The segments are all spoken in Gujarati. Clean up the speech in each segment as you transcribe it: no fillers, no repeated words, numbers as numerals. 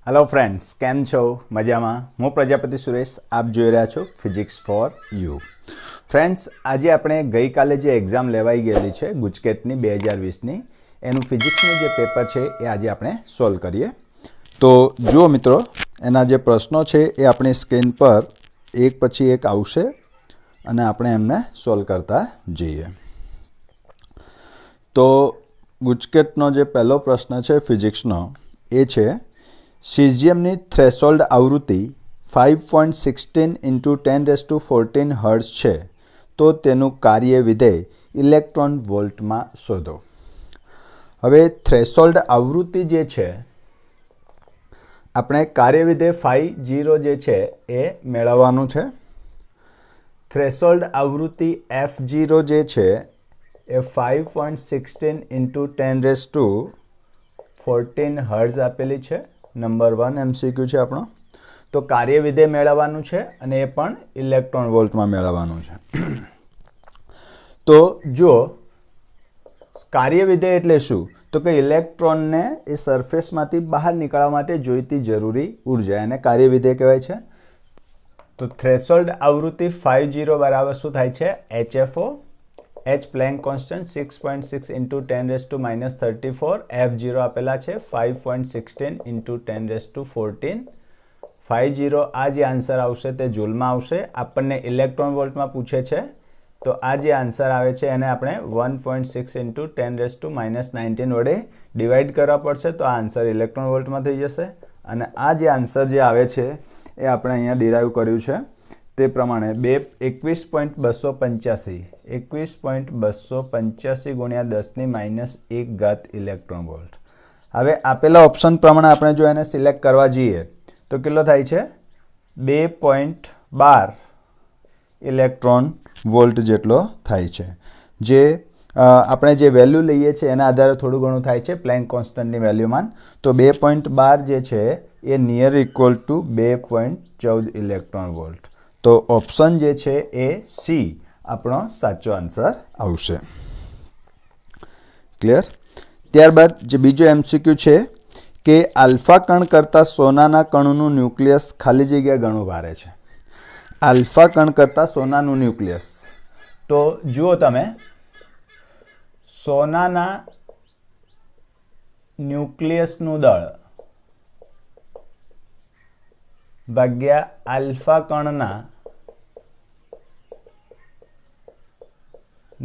हेलो फ्रेंड्स, केम छो? मजामा? हूँ प्रजापति सुरेश, आप जोई रह्या छो फिजिक्स फॉर यू। फ्रेंड्स, आज आपणे गई काले जे एक्जाम लेवाई गेली छे गुजकेटनी 2020 एनु फिजिक्सनुं जे पेपर छे ए आज आपणे सोल्व करीए। तो जुओ मित्रों, एना जे प्रश्नों छे ए आपणी स्क्रीन पर एक पछी एक आवशे अने आपणे एमने सोल्व करता जईए। तो गुजकेटनो जे पहलो प्रश्न छे फिजिक्सनो ए छे सीजियमनी थ्रेशोल्ड आवृत्ति 5.16 इंटू 10⁻14 हर्ट्ज छे तो तेनु कार्य विधेय इलेक्ट्रॉन वोल्ट में शोधो। हवे थ्रेशोल्ड आवृत्ति जे छे आपणे कार्य विधेय φ0 जे छे ए मेळववानुं छे। थ्रेशोल्ड आवृत्ति f0 जे छे ए 5.16 इंटू 10⁻14 हर्ट्ज आपेली छे। नंबर 1 MCQ है आपणो। तो कार्य विधेय मेळववानुं छे अने ए पण इलेक्ट्रॉन वोल्ट में मेळववानुं छे। तो जो कार्य विधेय एटले शुं? तो कि इलेक्ट्रॉन ने ए सरफेस मांथी बहार निकाळवा माटे जोईती जरूरी ऊर्जा एने कार्य विधेय कहेवाय छे। तो थ्रेशोल्ड आवृत्ति 50 बराबर शुं थाय छे? HFO, H Planck constant 6.6 into 10⁻34, F0 आपेला छे 5.16 इंटू 10⁻14। 50 आ जे आंसर आवशे ते जूल में आवशे। आपने इलेक्ट्रॉन वोल्ट में पूछे छे तो आ जे आंसर आवे छे एने आपणे 1.6 इंटू 10⁻19 वडे डिवाइड करवा पड़शे तो आंसर इलेक्ट्रॉन वोल्ट में थई जशे। अने आ जे आंसर जे आवे छे ए आपणे अहींया डिराइव कर्युं छे ते प्रमाणे 21.285 गुण્યા 10⁻1 इलेक्ट्रॉन वोल्ट। हवे आपेला ऑप्शन प्रमाणे आपणे जो एने सिलेक्ट करवा जईए तो केटलो थाय छे? 2.12 इलेक्ट्रॉन वोल्ट जेटलो थाय छे। जे આપણે જે વેલ્યુ લઈએ છીએ એના આધારે થોડું ઘણું થાય છે પ્લેન્ક કોન્સ્ટન્ટની વેલ્યુમાં। તો 2.12 જે છે એ near equal to 2.14 electron volt. તો ઓપ્શન જે છે એ સી આપણો સાચો આન્સર આવશે। ક્લિયર? ત્યારબાદ જે બીજો એમસીક્યુ છે કે આલ્ફા કણ કરતાં સોનાના કણનું ન્યુક્લિયસ ખાલી જગ્યા ઘણું ભારે છે। આલ્ફા કણ કરતાં સોનાનું ન્યુક્લિયસ, તો જુઓ તમે, સોનાના ન્યુક્લિયસનું દળ ભાગ્યા આલ્ફા કણના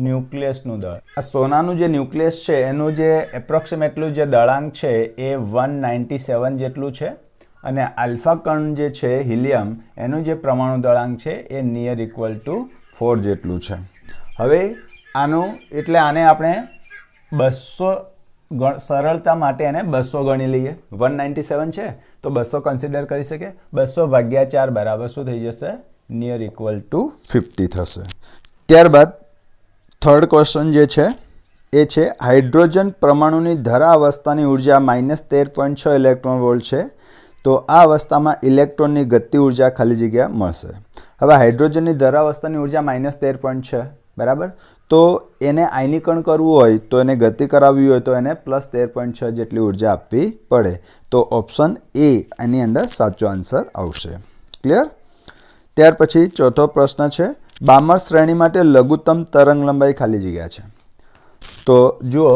ન્યુક્લિયસનું દળ। આ સોનાનું જે ન્યુક્લિયસ છે એનું જે એપ્રોક્સિમેટલું જે દળાંક છે એ 197 જેટલું છે અને આલ્ફા કણ જે છે હિલિયમ એનું જે પરમાણુ દળાંક છે એ નિયર ઇક્વલ ટુ 4 જેટલું છે। હવે આનું એટલે આને આપણે 200 સરળતા માટે એને 200 ગણી લઈએ। 197 છે તો 200 કન્સિડર કરી શકે। 200 ભાગ્યા 4 બરાબર શું થઈ જશે? નિયર ઇક્વલ ટુ 50 થશે। ત્યારબાદ થર્ડ ક્વેશ્ચન જે છે એ છે હાઇડ્રોજન પરમાણુની ધરા અવસ્થાની ઊર્જા -13.6 ઇલેક્ટ્રોન વોલ્ટ છે તો આ અવસ્થામાં ઇલેક્ટ્રોનની ગતિ ઊર્જા ખાલી જગ્યા મળશે। હવે હાઇડ્રોજનની ધરા અવસ્થાની ઊર્જા -13.6 બરાબર, તો એને આયનીકરણ કરવું હોય તો એને ગતિ કરાવવી હોય તો એને +13.6 જેટલી ઊર્જા આપવી પડે। તો ઓપ્શન એ એની અંદર સાચો આન્સર આવશે। ક્લિયર? ત્યાર પછી ચોથો પ્રશ્ન છે બામર શ્રેણી માટે લઘુત્તમ તરંગ લંબાઈ ખાલી જગ્યા છે। તો જુઓ,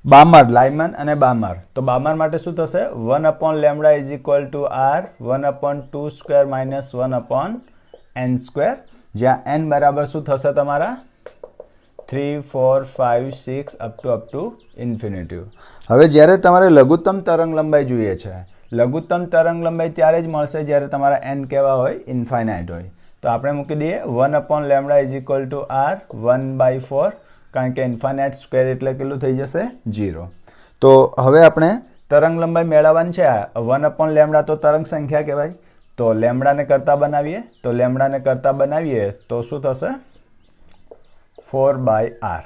બામર, લાયમન અને બામર, તો બામર માટે શું થશે? 1/λ is equal two r 1/2² - 1/n², જ્યાં n બરાબર શું થશે તમારા? 3, 4, 5, 6 અપ ટુ ઇન્ફિનિટી। હવે જ્યારે તમારે લઘુત્તમ તરંગ લંબાઈ જોઈએ છે, લઘુત્તમ તરંગ લંબાઈ ત્યારે જ મળશે જ્યારે તમારા n કેવા હોય? ઇન્ફાઇનાઇટ હોય। તો આપણે મૂકી દઈએ 1/λ ઇઝ ઇક્વલ ટુ r 1/4, કારણ કે ઇન્ફાઇનાઇટ સ્ક્વેર એટલે કેટલું થઈ જશે? 0। તો હવે આપણે તરંગ લંબાઈ મેળવવાની છે। 1/λ તો તરંગ સંખ્યા કહેવાય। તો લેમડાને કરતા બનાવીએ તો લેમડાને કરતા બનાવીએ તો શું થશે? 4/r।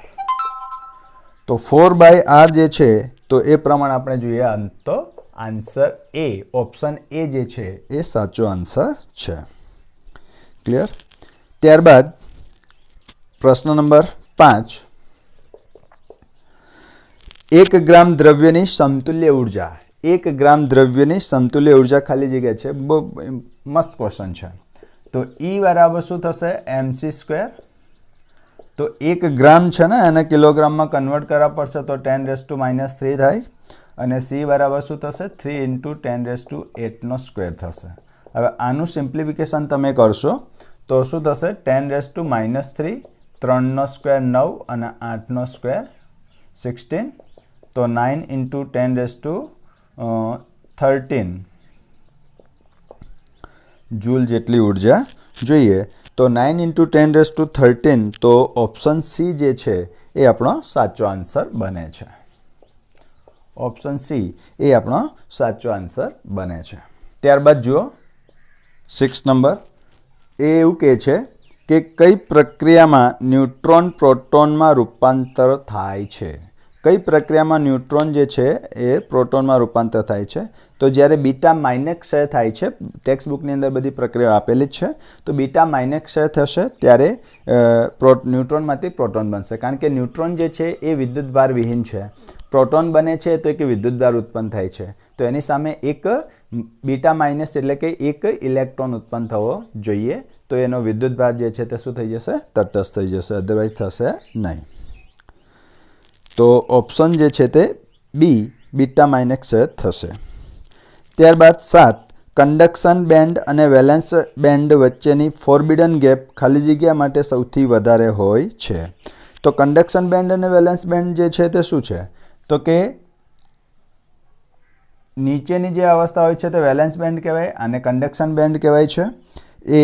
તો 4/r જે છે તો એ પ્રમાણે આપણે જોઈએ તો આન્સર એ, ઓપ્શન એ જે છે એ સાચો આન્સર છે। ક્લિયર? ત્યારબાદ પ્રશ્ન નંબર 5, 1 ગ્રામ દ્રવ્યની સમતુલ્ય ઊર્જા 1 ગ્રામ દ્રવ્યની સમતુલ્ય ઉર્જા ખાલી જગ્યા છે. બહુ મસ્ત ક્વેશ્ચન છે. તો E બરાબર શું થશે? mc². તો 1 ગ્રામ છે ને એને કિલોગ્રામમાં કન્વર્ટ કરવા પડશે તો 10⁻³ થાય. અને C બરાબર શું થશે? 3 × 10⁸ થશે. હવે આનું સિમ્પ્લિફિકેશન તમે કરશો તો શું થશે? 10⁻³ 3² 9 અને 8² 16. તો 9 × 10⁻13 જૂલ જેટલી ઉર્જા જોઈએ. તો 9 × 10⁻13 તો ઓપ્શન સી જે છે એ આપણો સાચો આન્સર બને છે. ઓપ્શન સી એ આપણો સાચો આન્સર બને છે. ત્યારબાદ જુઓ 6 નંબર. એ એવું કહે છે કે કઈ પ્રક્રિયામાં ન્યુટ્રોન પ્રોટોનમાં રૂપાંતર થાય છે? કઈ પ્રક્રિયામાં ન્યુટ્રોન જે છે એ પ્રોટોનમાં રૂપાંતર થાય છે? તો જ્યારે બીટા માઇનસ ક્ષય થાય છે, ટેક્સ્ટ બુકની અંદર બધી પ્રક્રિયા આપેલી જ છે, તો બીટા માઇનસ ક્ષય થશે ત્યારે ન્યુટ્રોનમાંથી પ્રોટોન બનશે. કારણ કે ન્યુટ્રોન જે છે એ વિદ્યુતભાર વિહીન છે. પ્રોટોન બને છે તો એક વિદ્યુતભાર ઉત્પન્ન થાય છે. તો એની સામે એક બીટા માઇનસ એટલે કે એક ઇલેક્ટ્રોન ઉત્પન્ન થવો જોઈએ. તો એનો વિદ્યુતભાર જે છે તે શું થઈ જશે? તટસ્થ થઈ જશે, અધરવાઇઝ થશે નહીં. તો ઓપ્શન જે છે તે બી બીટા માઇનસ ક્ષય થશે. ત્યારબાદ 7 કંડક્શન બેન્ડ અને વેલેન્સ બેન્ડ વચ્ચેની ફોરબિડન ગેપ ખાલી જગ્યા માટે સૌથી વધારે હોય છે. તો કંડક્શન બેન્ડ અને વેલેન્સ બેન્ડ જે છે તે શું છે? તો કે નીચેની જે અવસ્થા હોય છે તે વેલેન્સ બેન્ડ કહેવાય અને કંડક્શન બેન્ડ કહેવાય છે. એ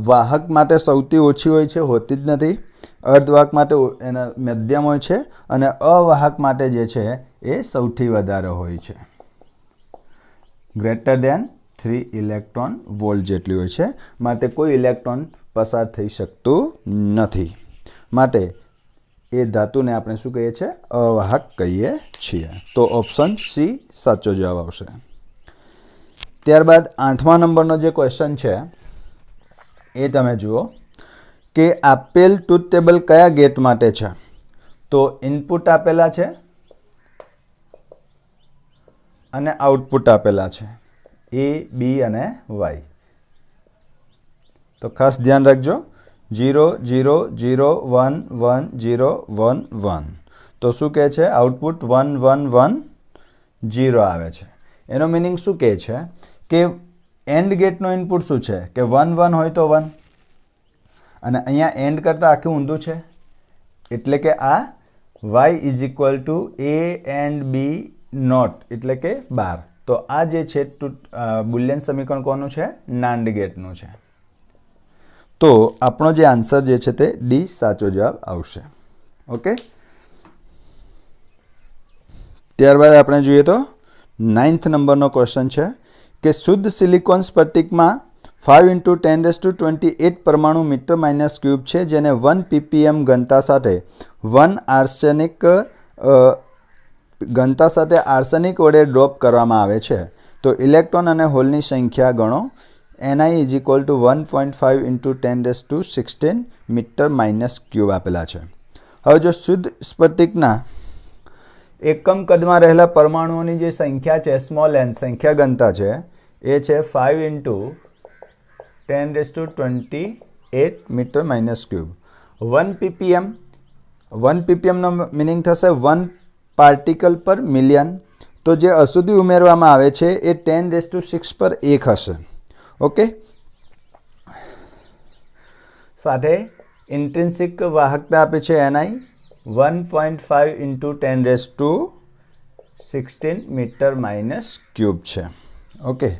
વાહક માટે સૌથી ઓછી હોય છે, હોતી જ નથી. અર્ધવાહક માટે એના મધ્યમ હોય છે અને અવાહક માટે જે છે એ સૌથી વધારે હોય છે. ગ્રેટર દેન 3 ઇલેક્ટ્રોન વોલ્ટ જેટલી હોય છે. માટે કોઈ ઇલેક્ટ્રોન પસાર થઈ શકતું નથી. માટે એ ધાતુને આપણે શું કહીએ છીએ? અવાહક કહીએ છીએ. તો ઓપ્શન સી સાચો જવાબ આવશે. ત્યારબાદ 8મા નંબરનો જે ક્વેશ્ચન છે એ તમે જુઓ કે આપેલ ટ્રુથ ટેબલ કયા ગેટ માટે છે? તો ઇનપુટ આપેલા છે અને આઉટપુટ આપેલા છે, એ, બી અને વાય. તો ખાસ ધ્યાન રાખજો. 0 0 0 1 1 0 1 1. તો શું કહે છે? આઉટપુટ 1 1 1 0 આવે છે. એનો મિનિંગ શું કહે છે કે એન્ડ ગેટનો ઇનપુટ શું છે? કે 1 1 હોય તો 1. અને અહીંયા એન્ડ કરતાં આખું ઊંધું છે એટલે કે આ y = a and b not એટલે કે 12. તો આ જે છે બુલિયન સમીકરણ કોનું છે? નાન્ડ ગેટનું છે. તો આપણો જે આન્સર જે છે તે ડી સાચો જવાબ આવશે. ઓકે. ત્યારબાદ આપણે જોઈએ તો 9th નંબરનો ક્વેશ્ચન છે કે શુદ્ધ સિલિકોન સ્ફટિકમાં 5 × 10⁻28 પરમાણુ મીટર-³ છે, જેને 1 ppm ઘનતા સાથે 1 આર્સેનિક વડે ડ્રોપ કરવામાં આવે છે. તો ઇલેક્ટ્રોન અને હોલની સંખ્યા ગણો. Ni = 1.5 × 10⁻16 મીટર-³ આપેલા છે. હવે જો શુદ્ધ સ્ફટિકના એકમ કદમાં રહેલા પરમાણુઓની જે સંખ્યા છે, સ્મોલ n સંખ્યા ઘનતા છે, એ છે 5 × 10⁻28 મીટર-³ 1 ppm. 1 ppm નો મિનિંગ થશે 1 પાર્ટિકલ પર મિલિયન. તો જે અશુદ્ધિ ઉમેરવામાં આવે છે એ 10⁻6 હશે. ઓકે. સાથે ઇન્ટ્રિન્સિક વાહકતા આપે છે Ni 1.5 × 10⁻16 મીટર-³ છે. ઓકે.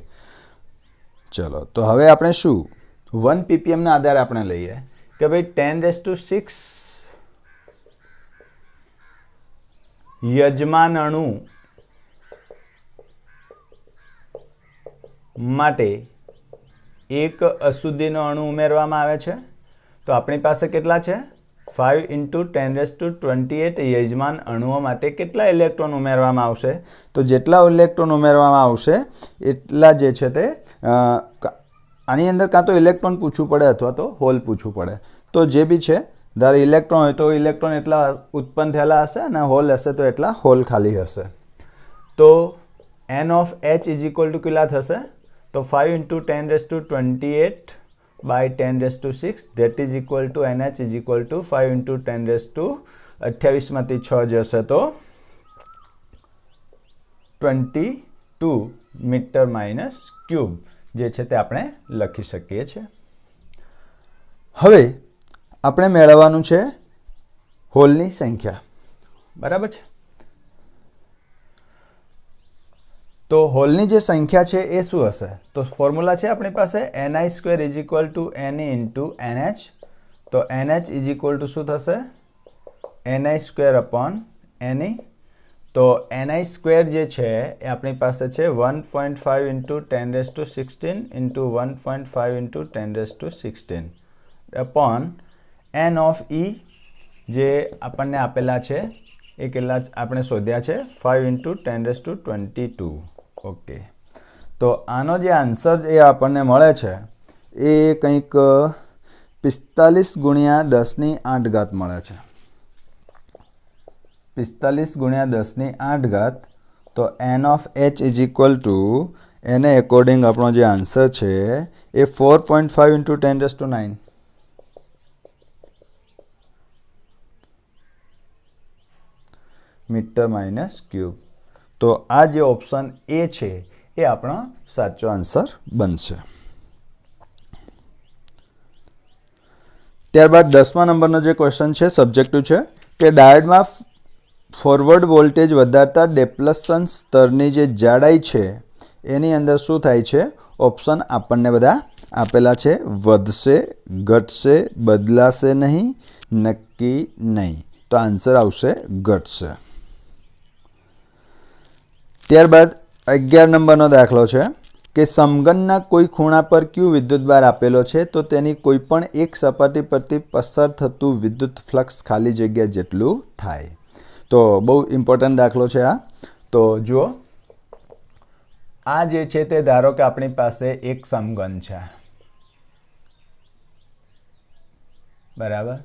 ચલો તો હવે આપણે શું 1 ppm ના આધારે આપણે લઈએ કે ભાઈ 10⁻6 યજમાન અણુ માટે એક અશુદ્ધિનો અણુ ઉમેરવામાં આવે છે. તો આપણી પાસે કેટલા છે? 5 × 10⁻28 યજમાન અણુઓ માટે કેટલા ઇલેક્ટ્રોન ઉમેરવામાં આવશે? તો જેટલા ઇલેક્ટ્રોન ઉમેરવામાં આવશે એટલા જે છે તે આની અંદર કાં તો ઇલેક્ટ્રોન પૂછવું પડે અથવા તો હોલ પૂછવું પડે. તો જે બી છે ધારો ઇલેક્ટ્રોન હોય તો ઇલેક્ટ્રોન એટલા ઉત્પન્ન થયેલા હશે અને હોલ હશે તો એટલા હોલ ખાલી હશે. तो n of h is equal to कितना थशे तो 5 × 10⁻28 by 10⁶ that is equal to nh is equal to 5 × 10⁻28 માંથી 6 જશે તો 22 મીટર માઇનસ ક્યુબ જે છે તે આપણે લખી શકીએ છીએ। હવે આપણે મેળવવાનું છે હોલની સંખ્યા, બરાબર છે। તો હોલની જે સંખ્યા છે એ શું હશે તો ફોર્મ્યુલા છે આપણી પાસે ni² is equal two ne into nh। તો nh ઇઝ ઇક્વલ ટુ શું થશે ni² અપોન ne। તો ni² જે છે એ આપણી પાસે છે 1.5 × 10⁻16 into 1.5 × 10⁻16 upon n of e જે આપણને આપેલા છે એ કેટલા આપણે શોધ્યા છે 5 × 10⁻22। ઓકે, તો આનો જે આન્સર એ આપણને મળે છે એ કંઈક 45 × 10⁸ મળે છે। 45 × 10⁸ તો n of h is equal two એને એકોર્ડિંગ આપણો જે આન્સર છે એ 4.5 × 10⁹ મીટર માઇનસ ક્યુબ। તો આ જે ઓપ્શન એ છે એ આપણો સાચો આન્સર બનશે। ત્યારબાદ 10મા નંબરનો જે ક્વેશ્ચન છે સબ્જેક્ટિવ છે કે ડાયોડમાં ફોરવર્ડ વોલ્ટેજ વધારતા ડેપ્લેશન સ્તરની જે જાડાઈ છે એની અંદર શું થાય છે ઓપ્શન આપણને બધા આપેલા છે વધશે, ઘટશે, બદલાશે નહીં, નક્કી નહીં। તો આન્સર આવશે ઘટશે। ત્યારબાદ 11 નંબરનો દાખલો છે કે સમઘનના કોઈ ખૂણા પર ક્યુ વિદ્યુતભાર આપેલો છે તો તેની કોઈ પણ એક સપાટી પરથી પસાર થતું વિદ્યુત ફ્લક્સ ખાલી જગ્યા જેટલું થાય। તો બહુ ઇમ્પોર્ટન્ટ દાખલો છે આ। તો જુઓ આ જે છે તે ધારો કે આપણી પાસે એક સમઘન છે, બરાબર।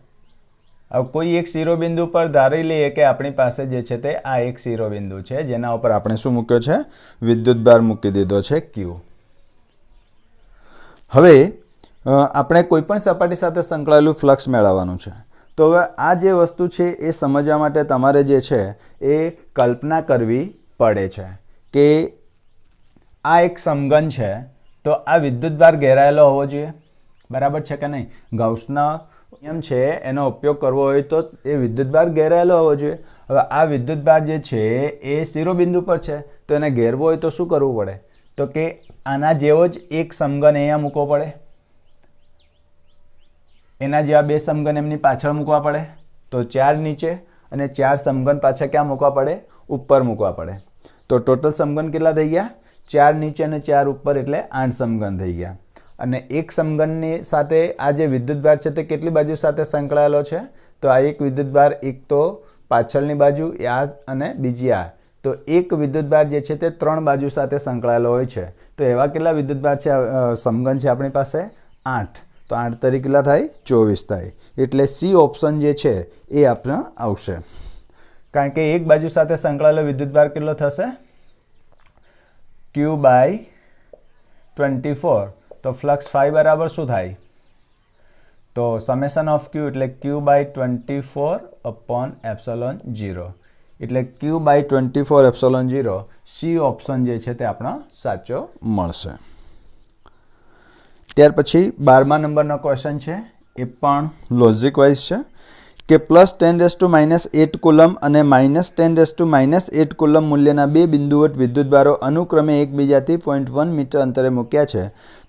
હવે કોઈ એક શિરોબિંદુ પર ધારી લઈએ કે આપણી પાસે જે છે તે આ એક શિરોબિંદુ છે જેના ઉપર આપણે શું મૂક્યો છે વિદ્યુતભાર મૂકી દીધો છે ક્યુ। હવે આપણે કોઈ પણ સપાટી સાથે સંકળાયેલું ફ્લક્સ મેળવવાનું છે। તો હવે આ જે વસ્તુ છે એ સમજવા માટે તમારે જે છે એ કલ્પના કરવી પડે છે કે આ એક સમઘન છે તો આ વિદ્યુતભાર ઘેરાયેલો હોવો જોઈએ, બરાબર છે કે નહીં। ગાઉસના નિયમ છે એનો ઉપયોગ કરવો હોય તો એ વિદ્યુતભાર ઘેરાયેલો હોવો જોઈએ। હવે આ વિદ્યુતભાર જે છે એ શિરોબિંદુ પર છે તો એને ઘેરવો હોય તો શું કરવું પડે તો કે આના જેવો જ એક સમઘન અહીંયા મૂકવો પડે, એના જેવા બે સમઘન એમની પાછળ મૂકવા પડે તો 4 નીચે અને 4 સમઘન પાછા ક્યાં મૂકવા પડે ઉપર મૂકવા પડે। તો ટોટલ સમઘન કેટલા થઈ ગયા 4 નીચે અને 4 ઉપર એટલે 8 સમઘન થઈ ગયા। અને એક સમઘનની સાથે આ જે વિદ્યુતભાર છે તે કેટલી બાજુ સાથે સંકળાયેલો છે તો આ એક વિદ્યુતભાર એક તો પાછળની બાજુ આ અને બીજી આ, તો એક વિદ્યુતભાર જે છે તે 3 બાજુ સાથે સંકળાયેલો હોય છે। તો એવા કેટલા વિદ્યુતભાર છે સમઘન છે આપણી પાસે 8, તો 8 તરી કેટલા થાય 24 થાય। એટલે સી ઓપ્શન જે છે એ આપણે આવશે કારણ કે એક બાજુ સાથે સંકળાયેલો વિદ્યુતભાર કેટલો થશે Q/24। તો ફ્લક્સ ફાઈ બરાબર શું થાય તો સમેશન ઓફ ક્યુ એટલે Q/24 અપોન ε0 એટલે Q/24 ε0 સી ઓપ્શન જે છે તે આપણો સાચો મળશે। ત્યાર પછી 12મા નંબરનો ક્વેશ્ચન છે એ પણ લોજિક વાઇઝ છે કે +10⁻8 કુલમ અને -10⁻8 કુલમ મૂલ્યના બે બિંદુવટ વિદ્યુતભારો અનુક્રમે એકબીજાથી 0.1 મીટર અંતરે મૂક્યા છે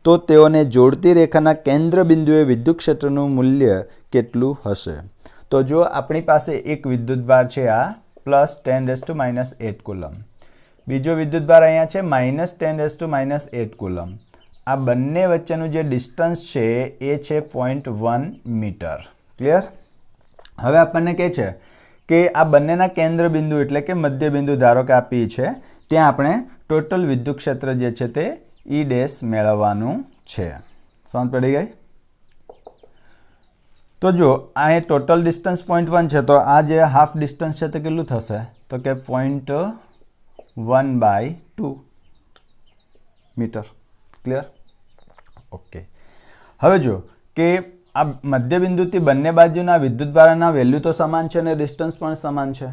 તો તેઓને જોડતી રેખાના કેન્દ્ર બિંદુએ વિદ્યુત ક્ષેત્રનું મૂલ્ય કેટલું હશે। તો જો આપણી પાસે એક વિદ્યુતભાર છે આ +10⁻8 કુલમ, બીજો વિદ્યુતભાર અહીંયા છે -10⁻8 કુલમ, આ બંને વચ્ચેનું જે ડિસ્ટન્સ છે એ છે 0.1 મીટર। ક્લિયર। હવે આપણને કહે છે કે આ બંનેના કેન્દ્ર બિંદુ એટલે કે મધ્ય બિંદુ ધારો કે આ P છે ત્યાં આપણે ટોટલ વિદ્યુત ક્ષેત્ર જે છે તે E ડેશ મેળવવાનું છે। સમજ પડી ગઈ। તો જો આ ટોટલ ડિસ્ટન્સ 0.1 છે તો આ જે હાફ ડિસ્ટન્સ છે તે કેટલું થશે તો કે 0.2 1/2 મીટર. ક્લિયર? ઓકે. હવે જો કે આ મધ્યબિંદુથી બંને બાજુના વિદ્યુતભારના વેલ્યુ તો સમાન છે અને ડિસ્ટન્સ પણ સમાન છે.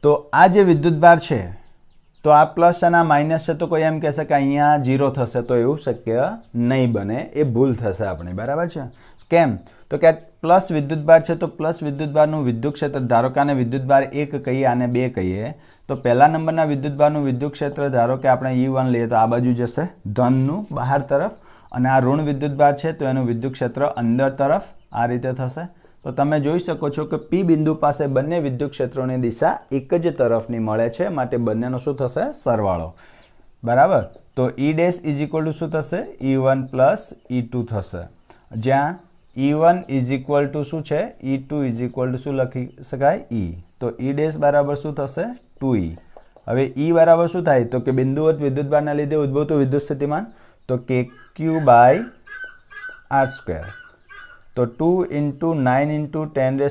તો આ જે વિદ્યુતભાર છે તો આ પ્લસ અને આ માઇનસ છે, તો કોઈ એમ કહેશે કે અહીંયા 0 થશે, તો એવું શક્ય નહીં બને, એ ભૂલ થશે આપણે. બરાબર છે? કેમ? તો કે પ્લસ વિદ્યુતભાર છે તો પ્લસ વિદ્યુતભારનું વિદ્યુત ક્ષેત્ર, ધારો કે આને વિદ્યુતભાર 1 કહીએ, આને 2 કહીએ, તો પહેલા નંબરના વિદ્યુતભારનું વિદ્યુત ક્ષેત્ર ધારો કે આપણે E1 લઈએ તો આ બાજુ જશે ધનનું બહાર તરફ, અને આ ઋણ વિદ્યુતભાર છે તો એનું વિદ્યુત ક્ષેત્ર અંદર તરફ આ રીતે થશે. તો તમે જોઈ શકો છો કે P બિંદુ પાસે બંને વિદ્યુત ક્ષેત્રોની દિશા એક જ તરફની મળે છે, માટે બંનેનો શું થશે? સરવાળો. બરાબર? તો E' ઇઝ ઇક્વલ ટુ શું થશે? E1 પ્લસ E2 થશે, જ્યાં E1 ઇઝ ઇક્વલ ટુ શું છે? E2 ઇઝ ઇક્વલ ટુ શું લખી શકાય? E. તો E' બરાબર શું થશે? 2E. હવે E બરાબર શું થાય? તો કે બિંદુવત વિદ્યુતભારના લીધે ઉદ્ભવતું વિદ્યુત સ્થિતિમાન, તો KQ/R². તો 2 × 9 × 10⁹ ×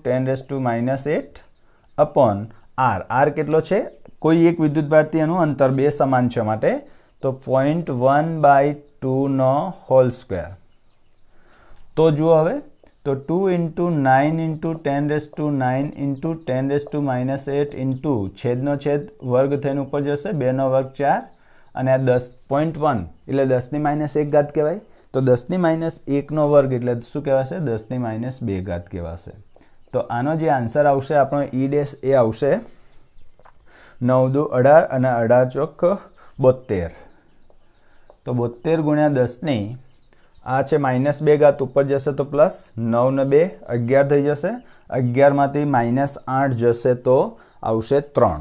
10⁻8 અપોન R. R કેટલો છે? કોઈ એક વિદ્યુતભારથી એનું અંતર 2 સમાન છે માટે, તો 0.1/2 નો હોલ સ્ક્વેર. તો જુઓ હવે, તો 2 × 9 × 10⁻9 × 10⁻8 છેદનો છેદ વર્ગ થઈને ઉપર જશે, 2 નો વર્ગ 4, અને આ 10.1 એટલે 10⁻1 ઘાત કહેવાય. તો 10⁻1 નો વર્ગ એટલે શું કહેવાશે? 10⁻2 ઘાત કહેવાશે. તો આનો જે આન્સર આવશે આપણો E' એ આવશે 9 દુ 18 અને 18 ચોક 72. તો 72 × 10 આ છે -2 ઘાત ઉપર જશે તો પ્લસ, 9 ને 2 11 થઈ જશે, 11 માંથી -8 જશે તો આવશે 3,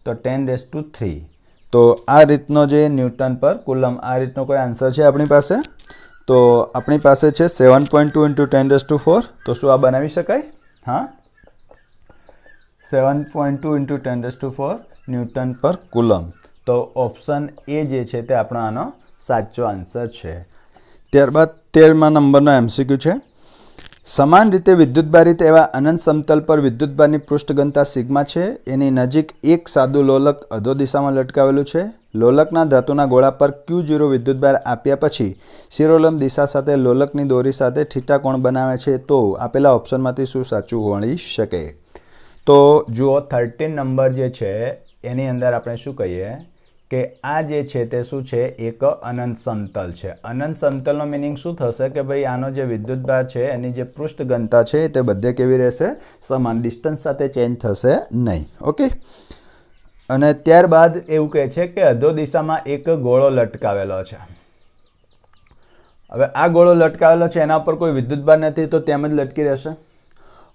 તો 10⁻3. તો આ રીતનો જે ન્યૂટન પર કુલમ, આ રીતનો કોઈ આન્સર છે આપણી પાસે. તો આપણી પાસે છે 7.2 × 10⁻4. તો શું આ બનાવી શકાય? હા, 7.2 × 10⁻4 ન્યૂટન પર કુલમ. તો ઓપ્શન એ જે છે તે આપણો આનો સાચો આન્સર છે. ત્યારબાદ 13મા નંબરનો MCQ છે. સમાન રીતે વિદ્યુતભારિત એવા અનંત સમતલ પર વિદ્યુતભારની પૃષ્ઠ ઘનતા સિગ્મા છે. એની નજીક એક સાદું લોલક અધો દિશામાં લટકાવેલું છે. લોલકના ધાતુના ગોળા પર Q0 વિદ્યુતભાર આપ્યા પછી શિરોલંબ દિશા સાથે લોલકની દોરી સાથે થીટા કોણ બનાવે છે. તો આપેલા ઓપ્શનમાંથી શું સાચું હોઈ શકે? તો જુઓ, 13 નંબર જે છે એની અંદર આપણે શું કહીએ કે આ જે છે તે શું છે? એક અનંત સમતલ છે. અનંત સમતલનો મિનિંગ શું થશે કે ભાઈ આનો જે વિદ્યુતભાર છે એની જે પૃષ્ઠ ઘનતા છે તે બધે કેવી રહેશે? સમાન, ડિસ્ટન્સ સાથે ચેન્જ થશે નહીં. ઓકે. અને ત્યારબાદ એવું કહે છે કે અધો દિશામાં એક ગોળો લટકાવેલો છે. હવે આ ગોળો લટકાવેલો છે, એના ઉપર કોઈ વિદ્યુતભાર નથી તો તેમ જ લટકી રહેશે.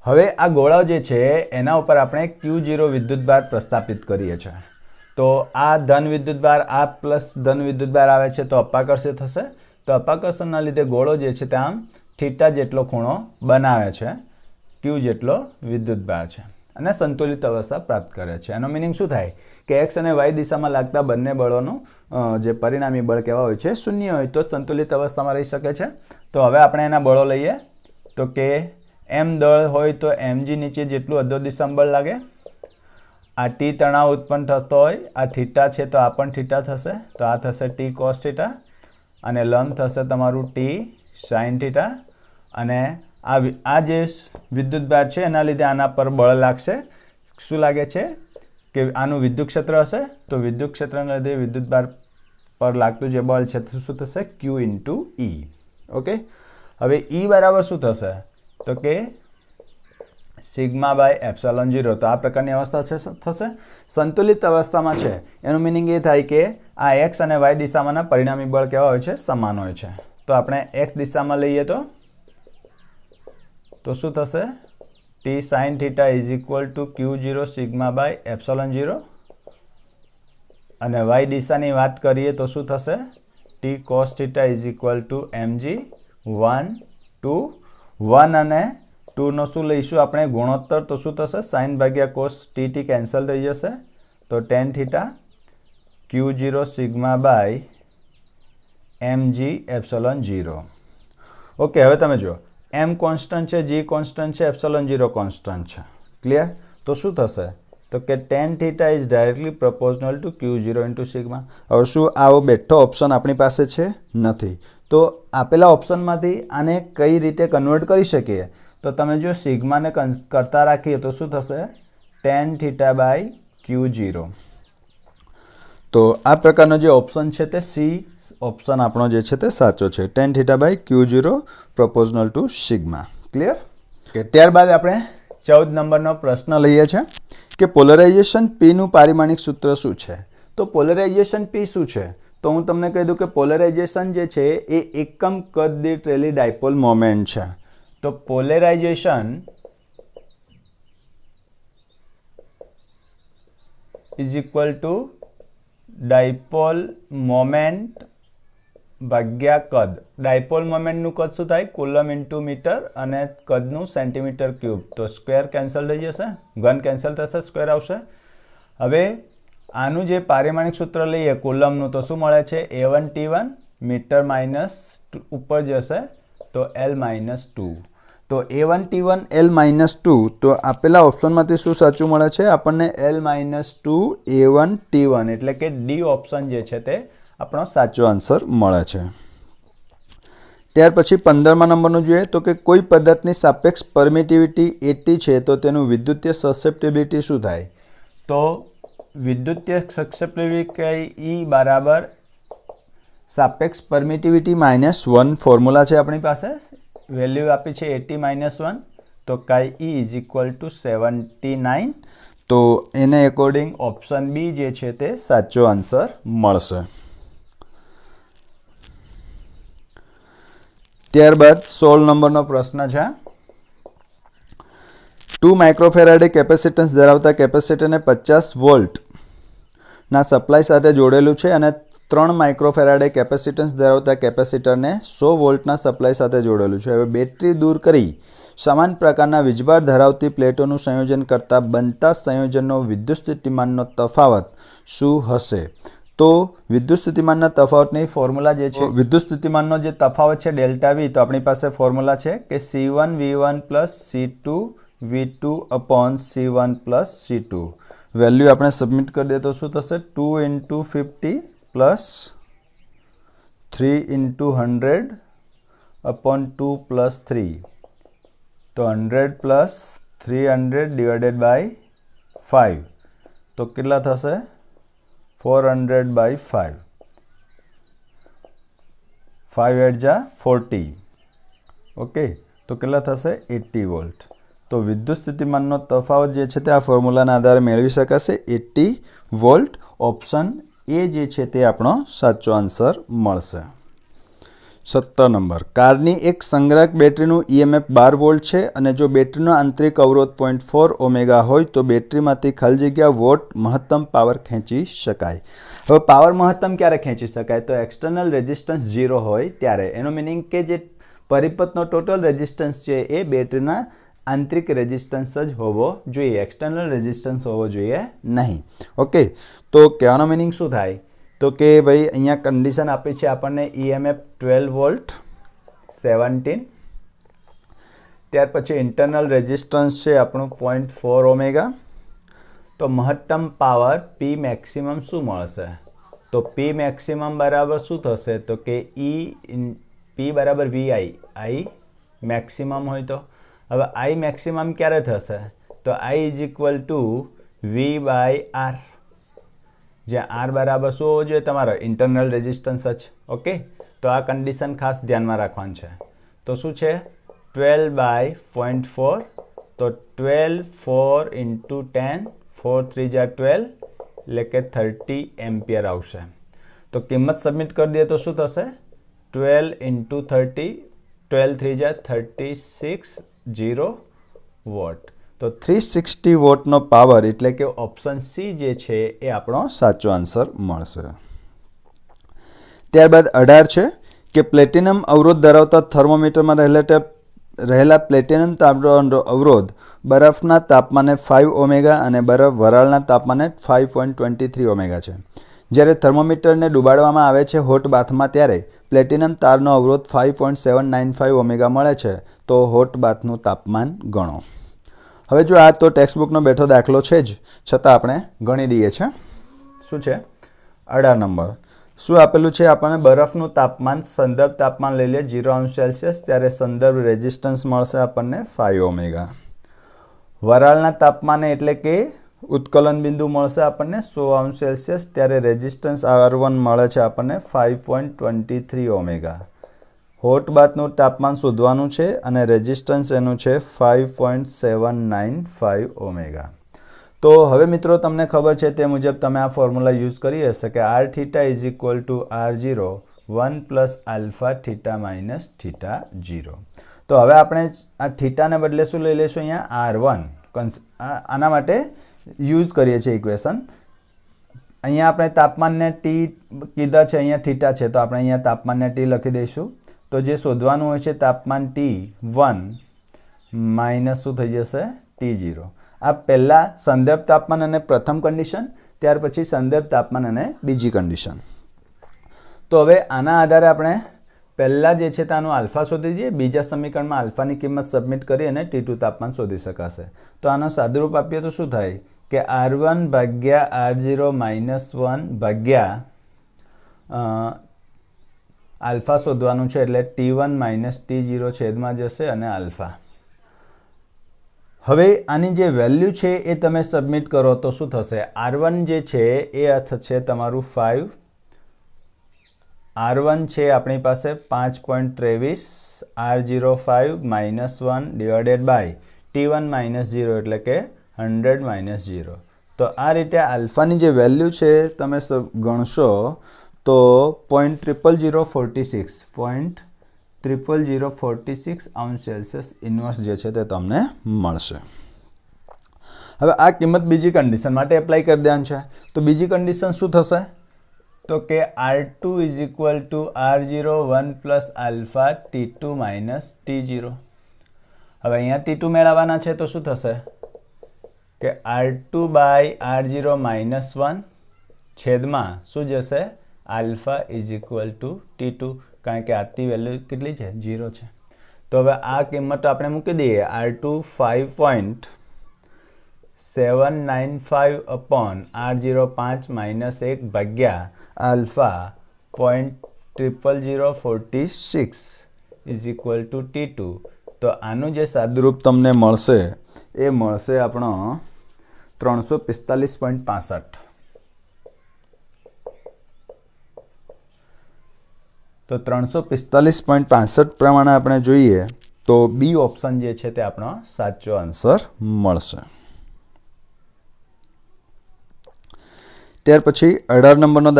હવે આ ગોળા જે છે એના ઉપર આપણે Q0 વિદ્યુતભાર પ્રસ્થાપિત કરીએ છીએ. તો આ ધન વિદ્યુતભાર, આ પ્લસ ધન વિદ્યુતભાર આવે છે તો અપાકર્ષિત થશે. તો અપાકર્ષણના લીધે ગોળો જે છે તે આમ થીટા જેટલો ખૂણો બનાવે છે, Q જેટલો વિદ્યુતભાર છે, અને સંતુલિત અવસ્થા પ્રાપ્ત કરે છે. એનો મિનિંગ શું થાય કે X અને Y દિશામાં લાગતા બંને બળોનું જે પરિણામી બળ કેવા હોય છે? 0 હોય તો સંતુલિત અવસ્થામાં રહી શકે છે. તો હવે આપણે એના બળો લઈએ. તો કે M દળ હોય તો mg નીચે જેટલું અધો દિશામાં બળ લાગે. આ T તણાવ ઉત્પન્ન થતો હોય, આ થીટા છે તો આ પણ થીટા થશે, તો આ થશે T cos θ, અને લંબ થશે તમારું T sin θ. અને આ જે વિદ્યુતભાર છે એના લીધે આના પર બળ લાગશે. શું લાગે છે કે આનું વિદ્યુત ક્ષેત્ર હશે, તો વિદ્યુત ક્ષેત્રના લીધે વિદ્યુતભાર પર લાગતું જે બળ છે તે શું થશે? Q × E. ઓકે. હવે E બરાબર શું થશે? તો કે σ/ε0. તો આ પ્રકારની અવસ્થા થશે. સંતુલિત અવસ્થામાં છે એનું મિનિંગ એ થાય કે આ X અને Y દિશામાંના પરિણામી બળ કેવા હોય છે? સમાન હોય છે. તો આપણે X દિશામાં લઈએ તો શું થશે? T sin θ is equal to Q0 σ/ε0. અને Y દિશાની વાત કરીએ તો શું થશે? T cos θ is equal to mg 1 2 1 અને 2 નો શું લઈશું આપણે? ગુણોત્તર. તો શું થશે? sin ભાગ્યા cos t કેન્સલ થઈ જશે, તો tan θ Q0 σ/mg ε0. ઓકે. હવે તમે જુઓ, m કોન્સ્ટન્ટ છે, g કોન્સ્ટન્ટ છે, ε0 કોન્સ્ટન્ટ છે. ક્લિયર? તો શું થશે? તો કે tan theta is directly પ્રપોઝનલ two Q0 into sigma. હવે શું આવો બેઠો ઓપ્શન આપણી પાસે છે? નથી. તો આપેલા ઓપ્શનમાંથી આને કઈ રીતે કન્વર્ટ કરી શકીએ? તો તમે જો સિગ્માને કરતા રાખીએ તો શું થશે? tan theta by Q0. તો આ પ્રકારનો જે ઓપ્શન છે તે સી ઓપ્શન આપણો જે છે તે સાચો છે. tan theta by Q0 proportional to sigma. Clear? કે ત્યારબાદ આપણે 14 નંબરનો પ્રશ્ન લઈએ છીએ કે પોલરાઇઝેશન P નું પારિમાણિક સૂત્ર શું છે? તો પોલરાઇઝેશન P શું છે? તો હું તમને કહી દઉં કે પોલરાઇઝેશન જે છે એ એકમ કદ દીઠ રહેલી ડાયપોલ મોમેન્ટ છે. તો polarisation is equal to dipole moment ભાગ્યા કદ. ડાયપોલ મોમેન્ટનું કદ શું થાય? કુલમ ઇન્ટુ મીટર અને કદનું સેન્ટીમીટર ક્યુબ. તો સ્ક્વેર કેન્સલ થઈ જશે, ઘન કેન્સલ થશે, સ્ક્વેર આવશે. હવે આનું જે પારિમાણિક સૂત્ર લઈએ કુલમનું તો શું મળે છે? A1 T1 મીટર માઇનસ ઉપર જશે તો L માઇનસ 2. તો A1 T1 L માઇનસ 2. તો આપેલા ઓપ્શનમાંથી શું સાચું મળે છે આપણને? L માઇનસ 2 A1 T1 એટલે કે ડી ઓપ્શન જે છે તે આપણો સાચો આન્સર મળે છે. ત્યાર પછી 15મા નંબરનું જોઈએ તો કે કોઈ પદાર્થની સાપેક્ષ પરમિટિવિટી 80 છે તો તેનું વિદ્યુતીય સસેપ્ટિબિલિટી શું થાય? તો વિદ્યુતીય સસેપ્ટિબિલિટી E બરાબર સાપેક્ષ પરમિટિવિટી -1 ફોર્મ્યુલા છે આપણી પાસે. વેલ્યુ આપી છે 80 -1. તો કાઈ E ઇઝ ઇક્વલ ટુ 79. તો એને એકોર્ડિંગ ઓપ્શન બી જે છે તે સાચો આન્સર મળશે. ત્યારબાદ 16 નંબરનો પ્રશ્ન છે. 2 માઇક્રોફેરાડે કેપેસિટન્સ ધરાવતા કેપેસિટરને 50 વોલ્ટના સપ્લાય સાથે જોડેલું છે અને 3 માઇક્રોફેરાડે કેપેસિટન્સ ધરાવતા કેપેસિટરને 100 વોલ્ટના સપ્લાય સાથે જોડેલું છે. હવે બેટરી દૂર કરી સમાન પ્રકારના વીજભાર ધરાવતી પ્લેટોનું સંયોજન કરતા બનતા સંયોજનનો વિદ્યુત સ્થિતિમાનનો તફાવત શું હશે? તો વિદ્યુત સ્થિતિમાનના તફાવતની ફોર્મ્યુલા જે છે, વિદ્યુત સ્થિતિમાનનો જે તફાવત છે ડેલ્ટા વી, તો આપણી પાસે ફોર્મ્યુલા છે કે C1 V1 plus C2 V2 upon C1 plus C2. Value આપણે સબમિટ કરી દે તો શું થશે? 2 into 50 plus 3 into 100 upon 2 plus 3. તો 100 પ્લસ 300 ડિવાઇડેડ બાય 5. તો કેટલા થશે? 400 by 5. 5 8 जा 40. ઓકે, તો કેટલા થશે? 80 વોલ્ટ. તો વિદ્યુત સ્થિતિમાનનો તફાવત જે છે તે આ ફોર્મ્યુલાના આધારે મેળવી શકાશે 80 વોલ્ટ. ઓપ્શન એ જે છે તે આપણો સાચો આન્સર મળશે. 17 નંબર. કારની એક સંગ્રાહક બેટરીનું EMF 12 વોલ્ટ છે અને જો બેટરીનો આંતરિક અવરોધ 0.4 ઓમેગા હોય તો બેટરીમાંથી ખાલી જગ્યા વોટ મહત્તમ પાવર ખેંચી શકાય. હવે પાવર મહત્તમ ક્યારે ખેંચી શકાય? તો એક્સટર્નલ રેઝિસ્ટન્સ 0 હોય ત્યારે. એનો મિનિંગ કે જે પરિપથનો ટોટલ રેઝિસ્ટન્સ છે એ બેટરીના આંતરિક રેઝિસ્ટન્સ જ હોવો જોઈએ, એક્સટર્નલ રેઝિસ્ટન્સ હોવો જોઈએ નહીં. ઓકે, તો કહેવાનો મિનિંગ શું થાય? તો કે ભાઈ અહીંયા કન્ડિશન આપી છે આપણને EMF 12 વોલ્ટ 17. ત્યાર પછી ઇન્ટરનલ રેઝિસ્ટન્સ છે આપણું 0.4 ઓમેગા. તો મહત્તમ પાવર P મેક્સિમમ શું મળશે? તો P મેક્સિમમ બરાબર શું થશે? તો કે P બરાબર VI. I મેક્સિમમ હોય તો હવે I મેક્સિમમ ક્યારે થશે? તો I is equal to V by R. જ્યાં R બરાબર શું હોવો જોઈએ? તમારો ઇન્ટરનલ રેઝિસ્ટન્સ જ. ઓકે, તો આ કન્ડિશન ખાસ ધ્યાનમાં રાખવાનું છે. તો શું છે? 12 બાય 0.4. તો 12 4 ઇન્ટુ 10, 4 3 જા 12 એટલે કે 30 એમ્પિયર આવશે. તો કિંમત સબમિટ કરી દઈએ તો શું થશે? 12 ઇન્ટુ 30, 12 3 જા 36 0 વોટ. તો 360 વોટનો પાવર એટલે કે ઓપ્શન સી જે છે એ આપણો સાચો આન્સર મળશે. ત્યારબાદ 18 છે કે પ્લેટિનમ અવરોધ ધરાવતા થર્મોમીટરમાં રહેલા પ્લેટિનમ તાંબાનો અવરોધ બરફના તાપમાને 5 ઓમેગા અને બરફ વરાળના તાપમાને 5.23 ઓમેગા છે. જ્યારે થર્મોમીટરને ડુબાડવામાં આવે છે હોટ બાથમાં ત્યારે પ્લેટિનમ તારનો અવરોધ 5.795 ઓમેગા મળે છે. તો હોટ બાથનું તાપમાન ગણો. હવે જો આ તો ટેક્સ્ટબુકનો બેઠો દાખલો છે જ, છતાં આપણે ગણી દઈએ છીએ. શું છે? 18 નંબર. શું આપેલું છે આપણને? બરફનું તાપમાન, સંદર્ભ તાપમાન લઈ લે 0°C, ત્યારે સંદર્ભ રેઝિસ્ટન્સ મળશે આપણને 5 ઓમેગા. વરાળના તાપમાને એટલે કે ઉત્કલન બિંદુ મળશે આપણને 100°C, ત્યારે રેઝિસ્ટન્સ R1 મળે છે આપણને 5.23 ઓમેગા. હોટ બાથનું તાપમાન શોધવાનું છે અને રેઝિસ્ટન્સ એનું છે 5.795 ઓમેગા. તો હવે મિત્રો તમને ખબર છે તે મુજબ તમે આ ફોર્મ્યુલા યુઝ કરી હશે કે R theta is equal two R0 1 plus alpha theta minus theta 0. તો હવે આપણે આ થીટાને બદલે શું લઈ લઈશું? અહીંયા R1. આના માટે યુઝ કરીએ છીએ ઇક્વેશન. અહીંયા આપણે તાપમાનને ટી કીધા છે, અહીંયા થીટા છે, તો આપણે અહીંયા તાપમાનને ટી લખી દઈશું. તો જે શોધવાનું હોય છે તાપમાન T1 માઇનસ શું થઈ જશે? T0. આ પહેલાં સંદર્ભ તાપમાન અને પ્રથમ કન્ડિશન, ત્યાર પછી સંદર્ભ તાપમાન અને બીજી કન્ડિશન. તો હવે આના આધારે આપણે પહેલાં જે છે તેનું આલ્ફા શોધી દઈએ, બીજા સમીકરણમાં આલ્ફાની કિંમત સબમિટ કરી અને T2 તાપમાન શોધી શકાશે. તો આનો સાદુરૂપ આપીએ તો શું થાય કે R1 ભાગ્યા R0 માઇનસ 1 ભાગ્યા આલ્ફા શોધવાનું છે એટલે T1 માઇનસ T0 છેદમાં જશે અને આલ્ફા. હવે આની જે વેલ્યુ છે એ તમે સબમિટ કરો તો શું થશે? R1 જે છે એ થશે તમારું 5. R1 છે આપણી પાસે 5.23, R0 5 minus 1 divided by T1 minus 0 એટલે કે 100 માઇનસ 0. તો આ રીતે આલ્ફાની જે વેલ્યુ છે તમે ગણશો તો 0.0046 ઇન્વર્સ જે છે તે તમને મળશે. હવે આ કિંમત બીજી કન્ડિશન માટે એપ્લાય કરી દેવાનું છે. તો બીજી કન્ડિશન શું થશે? તો કે R2 is equal two R0 1 plus alpha T2 minus T0. હવે અહીંયા T2 મેળવવાના છે તો શું થશે કે R2 બાય R0 માઇનસ 1 છેદમાં શું જશે? Alpha is equal two T2, કારણ કે આની વેલ્યુ કેટલી છે? 0 છે. તો હવે આ કિંમત આપણે મૂકી દઈએ. R2 5.795 અપોન R0 5 માઇનસ 1 ભાગ્યા alpha 0.00046 is equal two T2. તો આનું જે સાદુરૂપ તમને મળશે એ મળશે આપણો 345.65. તો 345.65 પ્રમાણે આપણે જોઈએ તો બી ઓપ્શન જે છે તે આપણો સાચો આન્સર મળશે. ત્યાર પછી 19 નંબરનો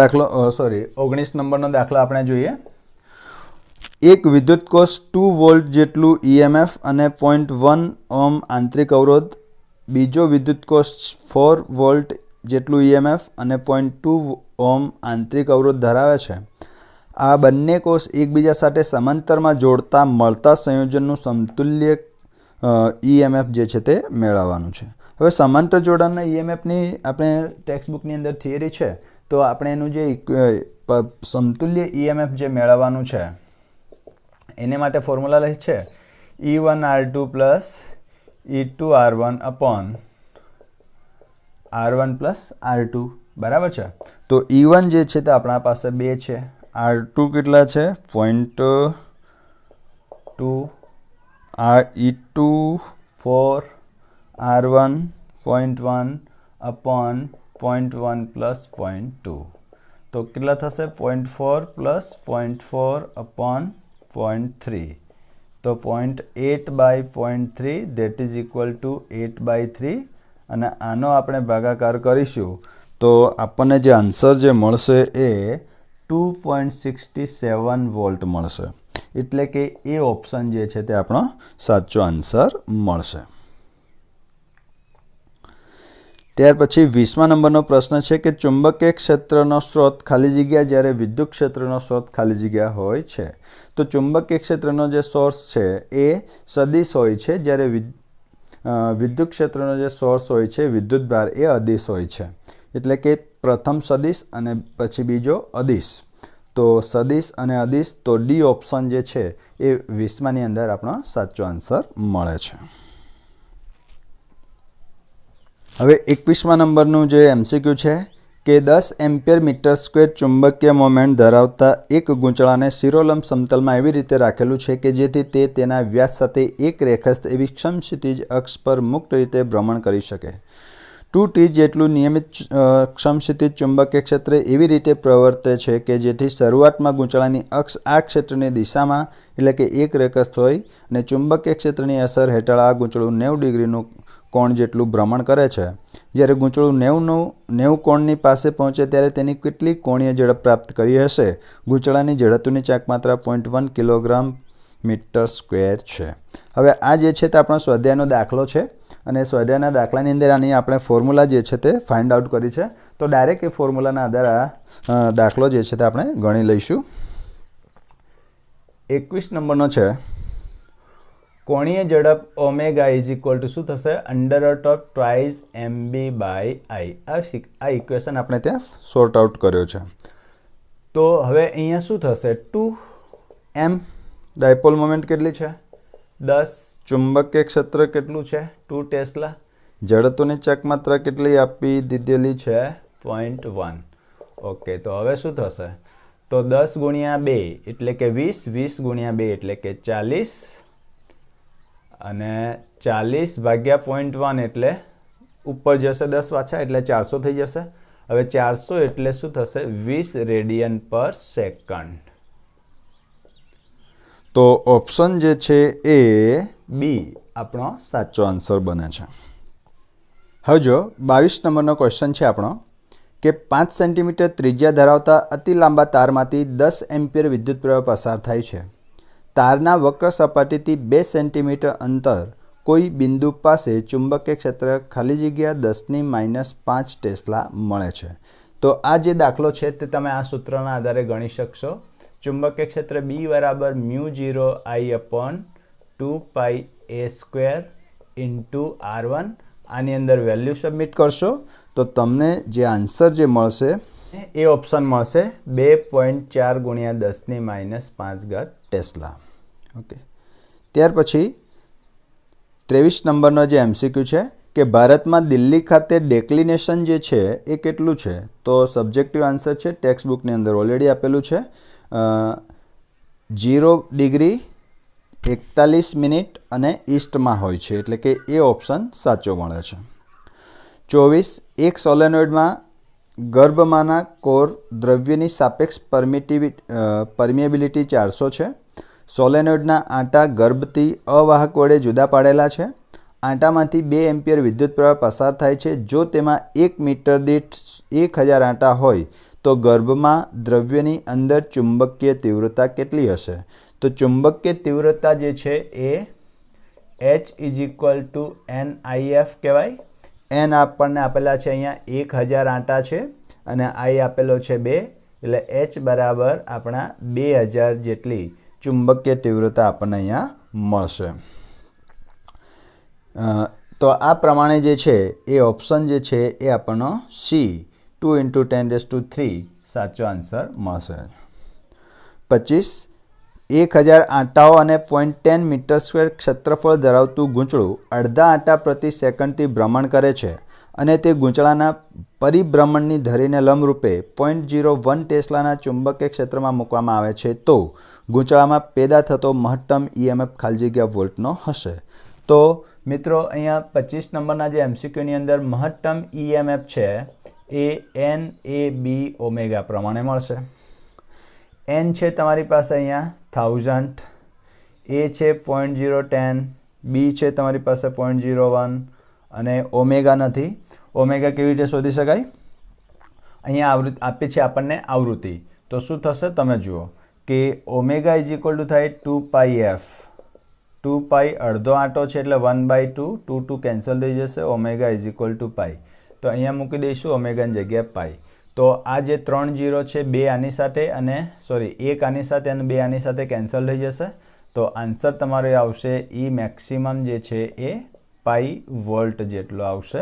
દાખલો આપણે જોઈએ. એક વિદ્યુત કોષ 2 વોલ્ટ જેટલું EMF અને 0.1 ઓહ્મ આંતરિક અવરોધ, બીજો વિદ્યુત કોષ 4 વોલ્ટ જેટલું EMF અને 0.2 ઓહ્મ આંતરિક અવરોધ ધરાવે છે. આ બંને કોષ એકબીજા સાથે સમાંતરમાં જોડતા મળતા સંયોજનનું સમતુલ્ય EMF જે છે તે મેળવવાનું છે. હવે સમાંતર જોડાણના EMFની આપણે ટેક્સ્ટબુકની અંદર થિયરી છે, તો આપણે એનું જે સમતુલ્ય EMF જે મેળવવાનું છે એને માટે ફોર્મ્યુલા લઈ છે E1R2 plus E2R1 upon R1 plus R2 બરાબર છે. તો E1 જે છે તે આપણા પાસે 2 છે, R2 કેટલા છે? 0.2, E2 4, R1 0.1 અપોન 0.1 પ્લસ 0.2. તો કેટલા થશે? 0.4 પ્લસ 0.4 અપોન 0.3. તો 0.8 by 0.3 that is equal to 8/3. અને આનો આપણે ભાગાકાર કરીશું તો આપણને જે આન્સર જે મળશે એ 2.67 વોલ્ટ મળશે. એટલે કે એ ઓપ્શન જે છે તે આપણો સાચો આન્સર મળશે. ત્યાર પછી 20મા નંબરનો પ્રશ્ન છે કે ચુંબકીય ક્ષેત્રનો સ્ત્રોત ખાલી જગ્યા જ્યારે વિદ્યુત ક્ષેત્રનો સ્ત્રોત ખાલી જગ્યા હોય છે. તો ચુંબકીય ક્ષેત્રનો જે સોર્સ છે એ સદિશ હોય છે, જ્યારે વિદ્યુત ક્ષેત્રનો જે સોર્સ હોય છે વિદ્યુતભાર એ અદિશ હોય છે. એટલે કે પ્રથમ સદિશ અને પછી બીજો અદિશ. તો સદિશ અને અદિશ, તો ડી ઓપ્શન જે છે એ 20માની અંદર આપણો સાચો આન્સર મળે છે. હવે 21મા નંબરનું જે MCQ છે કે 10 એમ્પિયર મીટર સ્ક્વેર ચુંબકીય મોમેન્ટ ધરાવતા એક ગૂંચળાને શિરોલંબ સમતલમાં એવી રીતે રાખેલું છે કે જેથી તે તેના વ્યાસ સાથે એક રેખાસ્થ એવી સમક્ષિતિજ અક્ષ પર મુક્ત રીતે ભ્રમણ કરી શકે. 2t જેટલું નિયમિત સમક્ષિતિજ ચુંબકીય ક્ષેત્ર એવી રીતે પ્રવર્તે છે કે જેથી શરૂઆતમાં ગૂંચળાની અક્ષ આ ક્ષેત્રની દિશામાં એટલે કે એક રેખાસ્થ હોય અને ચુંબકીય ક્ષેત્રની અસર હેઠળ આ ગૂંચળું 90 ડિગ્રીનું કોણ જેટલું ભ્રમણ કરે છે. જ્યારે ગૂંચળું 90 કોણની પાસે પહોંચે ત્યારે તેની કેટલી કોણીય ઝડપ પ્રાપ્ત કરી હશે? ગૂંચળાની ઝડપની ચાક માત્રા 0.1 કિલોગ્રામ મીટર સ્ક્વેર છે. હવે આ જે છે તે આપણો સ્વાધ્યાયનો દાખલો છે અને સ્વાધ્યાયના દાખલાની અંદર આની આપણે ફોર્મ્યુલા જે છે તે ફાઇન્ડ આઉટ કરી છે. તો ડાયરેક્ટ એ ફોર્મ્યુલાના આધારે આ દાખલો જે છે તે આપણે ગણી લઈશું. 21 નંબરનો છે કોણીય ઝડપ ઓમેગા ઇઝ ઇક્વલ ટુ શું થશે? Under root of twice mb by i. આ ઇક્વેશન આપણે ત્યાં સોર્ટ આઉટ કર્યો છે. તો હવે અહીંયા શું થશે? 2m ડાયપોલ મોમેન્ટ કેટલી છે? 10. ચુંબકીય ક્ષેત્ર કેટલું છે? 2 ટેસ્લા. જડત્વની ચાક માત્રા કેટલી આપી દીધેલી છે? 0.1. ઓકે, તો હવે શું થશે? તો 10 ગુણ્યા 2 એટલે કે 20, 20 ગુણ્યા 2 એટલે કે 40 અને 40 ભાગ્યા 0.1 એટલે ઉપર જશે 10 પાછા એટલે 400 થઈ જશે. હવે 400 એટલે શું થશે? 20 રેડિયન પર સેકન્ડ. તો ઓપ્શન જે છે એ બી આપણો સાચો આન્સર બને છે. હવે જો 22 નંબરનો ક્વેશ્ચન છે આપણો કે 5 સેન્ટીમીટર ત્રિજ્યા ધરાવતા અતિ લાંબા તારમાંથી 10 એમ્પિયર વિદ્યુત પ્રવાહ પસાર થાય છે. તારના વક્ર સપાટીથી 2 સેન્ટીમીટર અંતર કોઈ બિંદુ પાસે ચુંબકીય ક્ષેત્ર ખાલી જગ્યા 10⁻5 ટેસ્લા મળે છે. તો આ જે દાખલો છે તે તમે આ સૂત્રના આધારે ગણી શકશો. ચુંબકીય ક્ષેત્ર B બરાબર μ0I/2πa² ઇન્ટુ R1. આની અંદર વેલ્યુ સબમિટ કરશો તો તમને જે આન્સર જે મળશે એ ઓપ્શન મળશે 2.4 ગુણ્યા 10⁻5 ટેસ્લા. ઓકે, ત્યાર પછી 23 નંબરનો જે MCQ છે કે ભારતમાં દિલ્હી ખાતે ડેક્લિનેશન જે છે એ કેટલું છે? તો સબ્જેક્ટિવ આન્સર છે, ટેક્સ્ટ બુકની અંદર ઓલરેડી આપેલું છે. 0 ડિગ્રી 41 મિનિટ અને ઈસ્ટમાં હોય છે એટલે કે એ ઓપ્શન સાચો મળે છે. 24 એક સોલેનોઇડમાં ગર્ભમાંના કોર દ્રવ્યની સાપેક્ષ પરમિએબિલિટી 400 છે. સોલેનોઇડના આંટા ગર્ભથી અવાહક વડે જુદા પાડેલા છે. આંટામાંથી 2 એમ્પિયર વિદ્યુત પ્રવાહ પસાર થાય છે. જો તેમાં 1 મીટર દીઠ 1000 આંટા હોય તો ગર્ભમાં દ્રવ્યની અંદર ચુંબકીય તીવ્રતા કેટલી હશે? તો ચુંબકીય તીવ્રતા જે છે એ H = NIF કહેવાય. N આપણને આપેલા છે અહીંયા 1000 આંટા છે અને I આપેલો છે 2 એટલે H બરાબર આપણા 2000 જેટલી ચુંબકીય તીવ્રતા આપણને અહીંયા મળશે. તો આ પ્રમાણે જે છે એ ઓપ્શન જે છે એ આપણને C 2 × 10⁻³ સાચો આન્સર મળશે. 25 1000 આંટાઓ અને 0.10 મીટર સ્ક્વેર ક્ષેત્રફળ ધરાવતું ગૂંચળું અડધા આંટા પ્રતિ સેકન્ડથી ભ્રમણ કરે છે અને તે ગૂંચળાના પરિભ્રમણની ધરીને લંબરૂપે 0.01 ટેસ્લાના ચુંબકીય ક્ષેત્રમાં મૂકવામાં આવે છે તો ગૂંચળામાં પેદા થતો મહત્તમ EMF ખાલી જગ્યા વોલ્ટનો હશે. તો મિત્રો અહીંયા 25 નંબરના જે MCQની અંદર મહત્તમ EMF છે એ NAB ઓમેગા પ્રમાણે મળશે. N છે તમારી પાસે અહીંયા 1000, A છે 0.010, B છે તમારી પાસે 0.01 અને ઓમેગા નથી. ઓમેગા કેવી રીતે શોધી શકાય? અહીંયા આપી છે આપણને આવૃત્તિ. તો શું થશે તમે જુઓ કે ઓમેગા = થાય 2πf. 2π અડધો આંટો છે એટલે 1/2, 2 કેન્સલ થઈ જશે. ઓમેગા = π. તો અહીંયા મૂકી દઈશું ઓમેગાની જગ્યાએ પાઈ. તો આ જે 3 0 છે 2 આની સાથે અને 1 આની સાથે અને 2 આની સાથે કેન્સલ થઈ જશે. તો આન્સર તમારો આવશે E મેક્સિમમ જે છે એ પાઈ વોલ્ટ જેટલો આવશે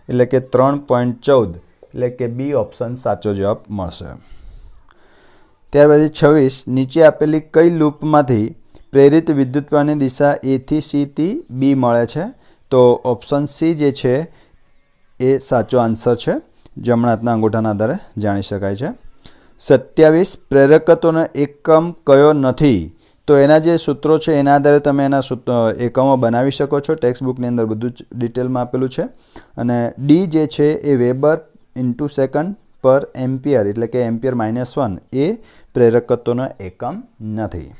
એટલે કે 3.14 એટલે કે બી ઓપ્શન સાચો જવાબ મળશે. ત્યાર પછી 26 નીચે આપેલી કઈ લૂપમાંથી પ્રેરિત વિદ્યુતપ્રવાહની દિશા A થી C થી B મળે છે? તો ઓપ્શન C જે છે એ સાચો આન્સર છે. જમણા હાથના અંગૂઠાના આધારે જાણી શકાય છે. 27 પ્રેરકત્વનો એકમ કયો નથી? તો એના જે સૂત્રો છે એના આધારે તમે એના એકમો બનાવી શકો છો. ટેક્સ્ટ બુકની અંદર બધું જ ડિટેલમાં આપેલું છે. અને ડી જે છે એ વેબર ઇન્ટુ સેકન્ડ પર એમ્પિયર એટલે કે એમ્પિયર -1 એ પ્રેરકત્વનો એકમ નથી.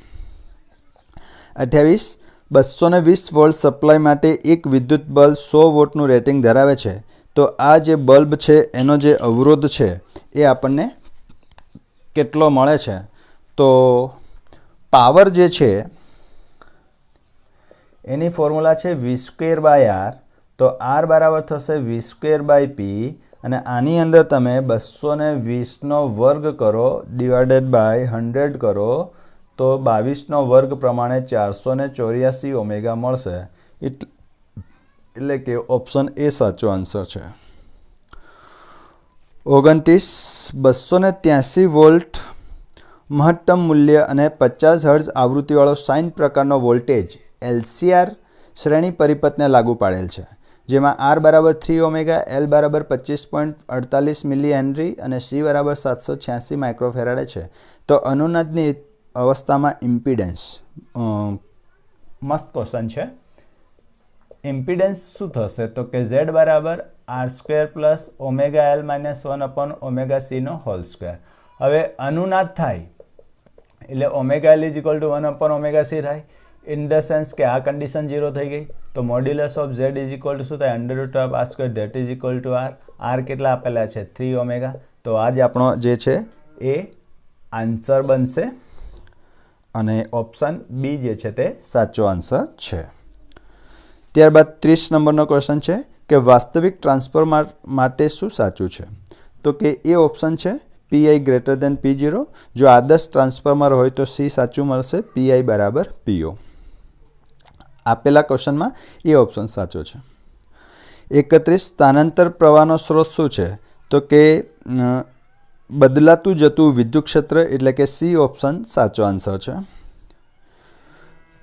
28 220 વોલ્ટ સપ્લાય માટે એક વિદ્યુત બલ્બ 100 વોટનું રેટિંગ ધરાવે છે. તો આ જે બલ્બ છે એનો જે અવરોધ છે એ આપણને કેટલો મળે છે? તો પાવર જે છે એની ફોર્મ્યુલા છે V²/R. તો R બરાબર થશે V²/P અને આની અંદર તમે 220નો વર્ગ કરો ડિવાઇડેડ બાય 100 કરો તો 22નો વર્ગ પ્રમાણે 484 ઓમેગા મળશે. એટલે કે ઓપ્શન એ સાચો આન્સર છે. 29 283 વોલ્ટ મહત્તમ મૂલ્ય અને 50 હર્ટ્ઝ આવૃત્તિવાળો સાઇન પ્રકારનો વોલ્ટેજ LCR શ્રેણી પરિપથને લાગુ પાડેલ છે, જેમાં R બરાબર 3 ઓમેગા, L બરાબર 25.48 મિલી હેનરી અને C બરાબર 786 માઇક્રોફેરાડે છે. તો અનુનાદની અવસ્થામાં ઇમ્પિડન્સ, મસ્ત ક્વેશ્ચન છે. ઇમ્પિડન્સ શું થશે? તો કે Z બરાબર R² plus omega L -1 upon omega C નો હોલ સ્ક્વેર. હવે અનુનાદ થાય એટલે omega L is equal two 1 upon omega C થાય. ઇન ધ સેન્સ કે આ કન્ડિશન 0 થઈ ગઈ. તો modulus of Z is equal to શું થાય? √R², that is equal two R. R કેટલા આપેલા છે? 3 ઓમેગા. તો આ જ આપણો જે છે એ આન્સર બનશે અને ઓપ્શન બી જે છે તે સાચો આન્સર છે. ત્યારબાદ 30 નંબરનો ક્વેશ્ચન છે કે વાસ્તવિક ટ્રાન્સફર માટે શું સાચું છે? તો કે એ ઓપ્શન છે PI ગ્રેટર દેન P0. જો આદર્શ ટ્રાન્સફોર્મર હોય તો C સાચું મળશે, PI બરાબર PO. આપેલા ક્વેશ્ચનમાં એ ઓપ્શન સાચો છે. 31 સ્થાનાંતર પ્રવાહનો સ્ત્રોત શું છે? તો કે બદલાતું જતું વિદ્યુત ક્ષેત્ર એટલે કે C ઓપ્શન સાચો આન્સર છે.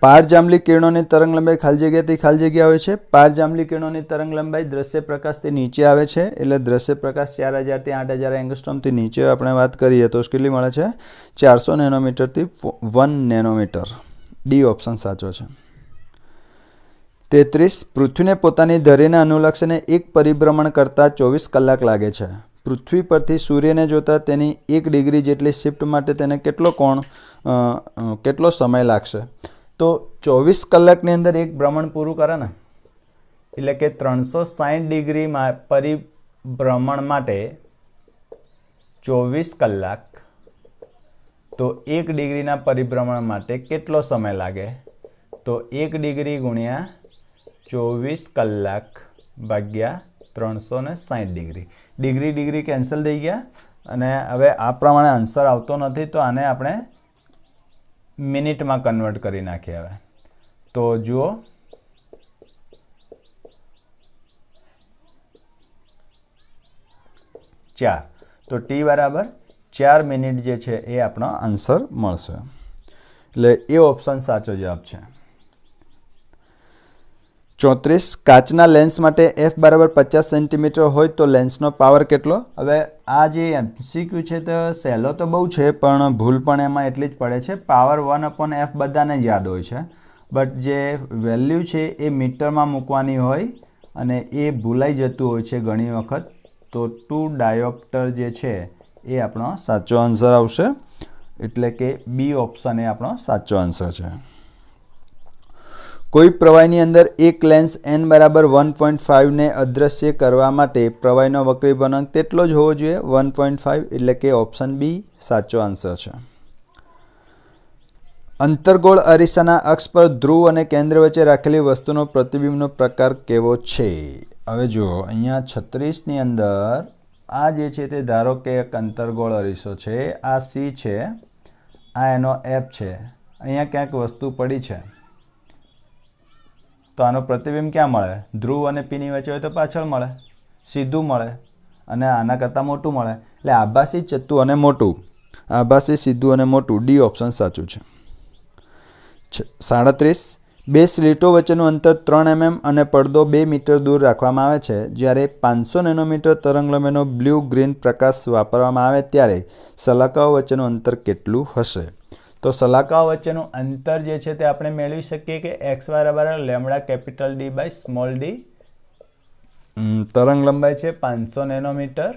પારજાંબલી કિરણોની તરંગ લંબાઈ ખાલી જગ્યાથી ખાલી જગ્યા હોય છે. પારજાંબલી કિરણોની તરંગ લંબાઈ દ્રશ્ય પ્રકાશથી નીચે આવે છે, એટલે દ્રશ્ય પ્રકાશ 4000 થી 8000 એંગસ્ટ્રોમથી નીચે આપણે વાત કરીએ તો કેટલી મળે છે? 400 નેનોમીટરથી 1 નેનોમીટર. ડી ઓપ્શન સાચો છે. 33 પૃથ્વીને પોતાની ધરીને અનુલક્ષીને એક પરિભ્રમણ કરતાં 24 કલાક લાગે છે. પૃથ્વી પરથી સૂર્યને જોતા તેની 1 ડિગ્રી જેટલી શિફ્ટ માટે તેને કેટલો સમય લાગશે? તો 24 કલાકની અંદર એક ભ્રમણ પૂરું કરે ને, એટલે કે 360 ડિગ્રી પરિભ્રમણ માટે 24 કલાક. તો 1 ડિગ્રીના પરિભ્રમણ માટે કેટલો સમય લાગે? તો 1 ડિગ્રી ગુણ્યા 24 કલાક ભાગ્યા 360 ડિગ્રી. ડિગ્રી કેન્સલ થઈ ગયા અને હવે આ પ્રમાણે આન્સર આવતો નથી, તો આને આપણે મિનિટમાં કન્વર્ટ કરી નાખીએ. હવે તો જુઓ, તો T બરાબર 4 મિનિટ જે છે એ આપણો આન્સર મળશે. એટલે એ ઓપ્શન સાચો જવાબ છે. 34 કાચના લેન્સ માટે f બરાબર 50 સેન્ટીમીટર હોય તો લેન્સનો પાવર કેટલો? હવે આ જે MCQ છે તો સહેલો તો બહુ છે, પણ ભૂલ પણ એમાં એટલી જ પડે છે. પાવર 1/f બધાને જ યાદ હોય છે, બટ જે વેલ્યુ છે એ મીટરમાં મૂકવાની હોય અને એ ભૂલાઈ જતું હોય છે ઘણી વખત. તો 2 ડાયોપ્ટર જે છે એ આપણો સાચો આન્સર આવશે, એટલે કે બી ઓપ્શન એ આપણો સાચો આન્સર છે. કોઈ પ્રવાહીની અંદર એક લેન્સ n બરાબર 1.5 ને અદ્રશ્ય કરવા માટે પ્રવાહીનો વક્રી ગુણાંક તેટલો જ હોવો જોઈએ, 1.5, એટલે કે ઓપ્શન બી સાચો આન્સર છે. અંતર્ગોળ અરીસાના અક્ષ પર ધ્રુવ અને કેન્દ્ર વચ્ચે રાખેલી વસ્તુનો પ્રતિબિંબનો પ્રકાર કેવો છે? હવે જુઓ, અહીંયા 36ની અંદર આ જે છે તે ધારો કે એક અંતર્ગોળ અરીસો છે, આ C છે, આ એનો F છે, અહીંયા ક્યાંક વસ્તુ પડી છે, તો આનો પ્રતિબિંબ ક્યાં મળે? ધ્રુવ અને પીની વચ્ચે હોય તો પાછળ મળે, સીધું મળે અને આના કરતાં મોટું મળે. એટલે આભાસી, ચત્તુ અને મોટું, આભાસી, સીધું અને મોટું. ડી ઓપ્શન સાચું છે. 37 બે સ્લીટો વચ્ચેનું અંતર 3 mm અને પડદો 2 મીટર દૂર રાખવામાં આવે છે. જ્યારે 500 નેનોમીટર તરંગલંબાઈનો બ્લુ ગ્રીન પ્રકાશ વાપરવામાં આવે ત્યારે સલાકાઓ વચ્ચેનું અંતર કેટલું હશે? તો સલાકાઓ વચ્ચેનું અંતર જે છે તે આપણે મેળવી શકીએ કે x બરાબર lambda capital D by small d. તરંગલંબાઈ છે 500 નેનોમીટર,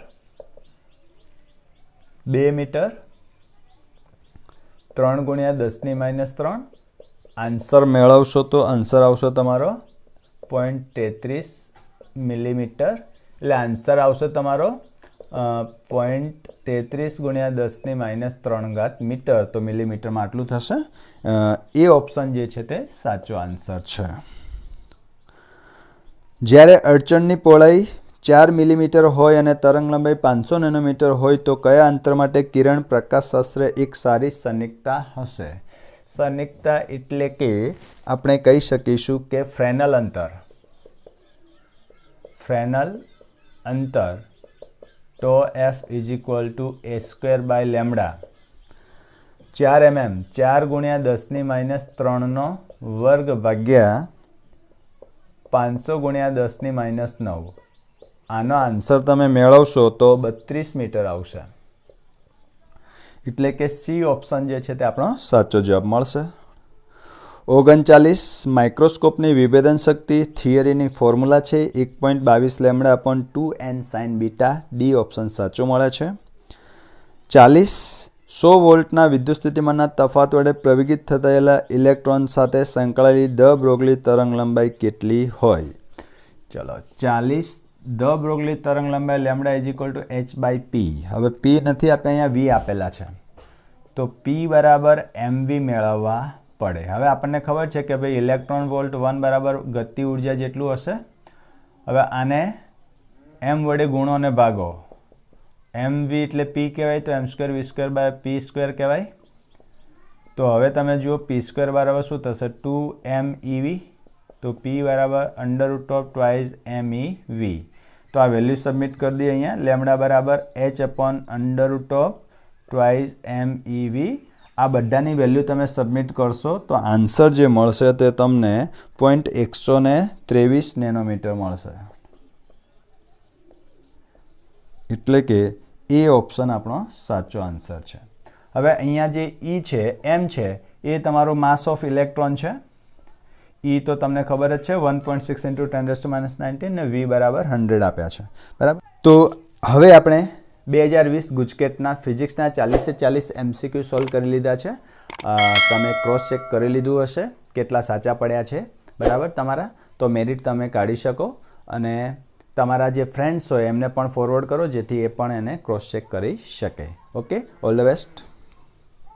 2 મીટર, 3 ગુણ્યા 10⁻³ આન્સર મેળવશો તો આન્સર આવશે તમારો 0.33 મિલીમીટર. એટલે આન્સર આવશે તમારો 0.33 ગુણ્યા 10⁻³ મીટર. તો મિલીમીટરમાં આટલું થશે. એ ઓપ્શન જે છે તે સાચો આન્સર છે. જ્યારે અડચણની પહોળાઈ 4 મિલીમીટર હોય અને તરંગલંબાઈ 500 નેનોમીટર હોય તો કયા અંતર માટે કિરણ પ્રકાશશાસ્ત્ર એક સારી સનિકતા હશે? સનિકતા એટલે કે આપણે કહી શકીશું કે ફ્રેનલ અંતર. ફ્રેનલ અંતર તો f = a² / લેમ્ડા. 4 mm 4 ગુણ્યા 10⁻³ વર્ગ ભાગ્યા 500 ગુણ્યા 10⁻⁹. આનો આન્સર તમે મેળવશો તો 32 મીટર આવશે. એટલે કે સી ઓપ્શન જે છે તે આપણો સાચો જવાબ મળશે. 39 માઇક્રોસ્કોપની વિભેદન શક્તિ થિયરીની ફોર્મ્યુલા છે 1.22 λ/2n sin beta. D option સાચો મળે છે. 40 100 વોલ્ટના વિદ્યુત સ્થિતિમાનના તફાવત વડે પ્રવેગિત થયેલા ઇલેક્ટ્રોન સાથે સંકળાયેલી દ બ્રોગલી તરંગલંબાઈ કેટલી હોય? ચલો 40 ધ બ્રોગલી તરંગલંબાઈ લેમ્ડા = h/p. હવે p નથી આપ્યા, અહીંયા v આપેલા છે. તો p બરાબર mv મેળવવા પડે. હવે આપણને ખબર છે કે ભાઈ ઇલેક્ટ્રોન વોલ્ટ 1 બરાબર ગતિ ઉર્જા જેટલું હશે. હવે આને m વડે ગુણો અને ભાગો. mv એટલે p કહેવાય તો m² v²/p² કહેવાય. તો હવે તમે જુઓ p² બરાબર શું થશે? 2mev. તો p બરાબર √2 mev. તો આ વેલ્યુ સબમિટ કરી દઈએ અહીંયા. લેમ્ડા બરાબર h/√2 mev. આ બધાની વેલ્યુ તમે સબમિટ કરશો તો આન્સર જે મળશે તે તમને 0.123 નેનોમીટર મળશે. એટલે કે એ ઓપ્શન આપણો સાચો આન્સર છે. હવે અહીંયા જે E છે m છે એ તમારો માસ ઓફ ઇલેક્ટ્રોન છે. E તો તમને ખબર જ છે 1.6 × 10⁻19 ને v બરાબર 100 આપ્યા છે. બરાબર. તો હવે આપણે 2020 ગુજકેટના ફિઝિક્સના 40 MCQ સોલ્વ કરી લીધા છે. તમે ક્રોસ ચેક કરી લીધું હશે કેટલા સાચા પડ્યા છે. બરાબર તમારા. તો મેરિટ તમે કાઢી શકો અને તમારા જે ફ્રેન્ડ્સ હોય એમને પણ ફોરવર્ડ કરો જેથી એ પણ એને ક્રોસ ચેક કરી શકે. Okay, all the best.